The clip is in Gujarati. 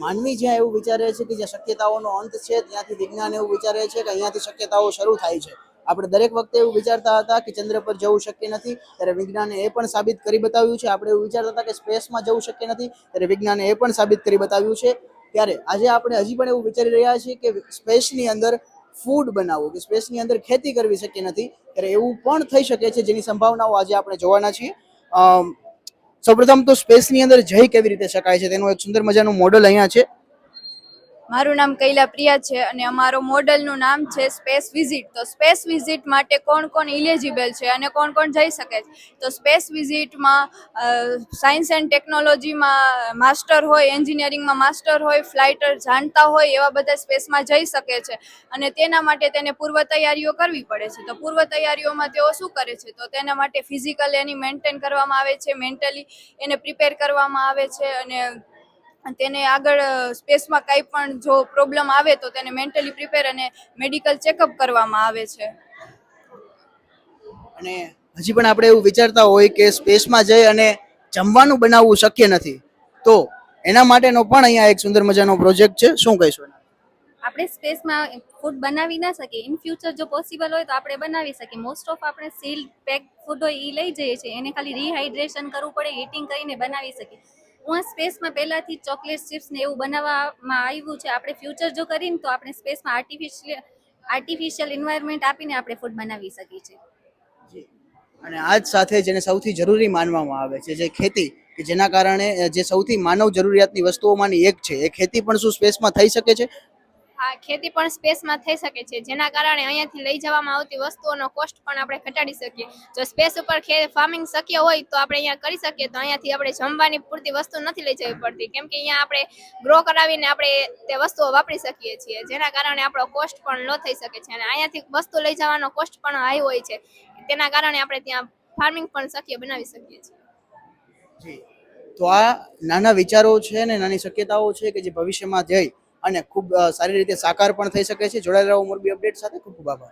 માનવી જ્યાં એવું વિચારે છે કે જ્યાં શક્યતાઓનો અંત છે ત્યાંથી વિજ્ઞાન એવું વિચારે છે કે અહીંયાથી શક્યતાઓ શરૂ થાય છે. આપણે દરેક વખતે એવું વિચારતા હતા કે ચંદ્ર પર જવું શક્ય નથી, ત્યારે વિજ્ઞાને એ પણ સાબિત કરી બતાવ્યું છે. આપણે એવું વિચારતા હતા કે સ્પેસમાં જવું શક્ય નથી, ત્યારે વિજ્ઞાને એ પણ સાબિત કરી બતાવ્યું છે. ત્યારે આજે આપણે હજી પણ એવું વિચારી રહ્યા છીએ કે સ્પેસની અંદર ફૂડ બનાવવું, કે સ્પેસની અંદર ખેતી કરવી શક્ય નથી, ત્યારે એવું પણ થઈ શકે છે, જેની સંભાવનાઓ આજે આપણે જોવાના છીએ. સૌપ્રથમ તો સ્પેસની અંદર જઈ કેવી રીતે શકાય છે તેનું એક સુંદર મજાનું મોડલ અહીંયા છે. મારું નામ કૈલા પ્રિયા છે અને અમારો મોડલનું નામ છે સ્પેસ વિઝિટ. તો સ્પેસ વિઝિટ માટે કોણ કોણ ઇલિજિબલ છે અને કોણ કોણ જઈ શકે છે? તો સ્પેસ વિઝિટમાં સાયન્સ એન્ડ ટેકનોલોજીમાં માસ્ટર હોય, એન્જિનિયરિંગમાં માસ્ટર હોય, ફ્લાઇટર જાણતા હોય એવા બધા સ્પેસમાં જઈ શકે છે. અને તેના માટે તેને પૂર્વ તૈયારીઓ કરવી પડે છે. તો પૂર્વ તૈયારીઓમાં તેઓ શું કરે છે? તો તેના માટે ફિઝિકલ એની મેન્ટેન કરવામાં આવે છે, મેન્ટલી એને પ્રિપેર કરવામાં આવે છે, અને તેને આગળ સ્પેસમાં કંઈ પણ જો પ્રોબ્લેમ આવે તો તેને મેન્ટલી પ્રિપેર અને મેડિકલ ચેકઅપ કરવામાં આવે છે. અને હજી પણ આપણે એવું વિચારતા હોય કે સ્પેસમાં જઈ અને જમવાનું બનાવવું શક્ય નથી, તો એના માટેનો પણ અહીંયા એક સુંદર મજાનો પ્રોજેક્ટ છે. શું કહીશું? આપણે સ્પેસમાં ફૂડ બનાવી ના શકીએ. ઇન ફ્યુચર જો પોસિબલ હોય તો આપણે બનાવી શકીએ. મોસ્ટ ઓફ આપણે સીલ પેક ફૂડ હોય એ લઈ જઈએ છીએ, એને ખાલી રિહાઇડ્રેશન કરવું પડે, હીટિંગ કરીને બનાવી શકીએ. હું સ્પેસમાં પહેલાથી ચોકલેટ ચિપ્સ ને એવું બનાવવામાં આવ્યું છે. આપણે ફ્યુચર જો કરીએ તો આપણે સ્પેસમાં આર્ટિફિશિયલ એન્વાયરમેન્ટ આપીને આપણે ફૂડ બનાવી શકીએ છીએ. અને આજ સાથે જેને સૌથી જરૂરી માનવામાં આવે છે, જે ખેતી, કે જેના કારણે જે સૌથી માનવ જરૂરિયાતની વસ્તુઓમાંની એક છે, એ ખેતી પણ શું સ્પેસમાં થઈ શકે છે? હા, ખેતી પણ સ્પેસમાં થઈ શકે છે, જેના કારણે અહીંયાથી લઈ જવામાં આવતી વસ્તુઓનો કોસ્ટ પણ આપણે ઘટાડી શકીએ. જો સ્પેસ ઉપર ફાર્મિંગ શક્ય હોય તો આપણે અહીંયા કરી શકીએ. તો અહીંયાથી આપણે જમવાની પૂરતી વસ્તુ નથી લઈ જવી પડતી, કેમ કે અહીંયા આપણે ગ્રો કરાવીને આપણે તે વસ્તુઓ વાપરી શકીએ છીએ, જેના કારણે આપણો કોસ્ટ પણ લો થઈ શકે છે. અને અહીંયાથી વસ્તુ લઈ જવાનો કોસ્ટ પણ હાઈ હોય છે, તેના કારણે આપણે ત્યાં ફાર્મિંગ પણ શક્ય બનાવી શકીએ છીએ. તો આ નાના વિચારો છે ને નાની શક્યતાઓ છે કે જે ભવિષ્યમાં જઈ અને ખૂબ સારી રીતે સાકાર પણ થઈ શકે છે. જોડાયેલા રહો મોરબી અપડેટ સાથે. ખૂબ ખૂબ આભાર.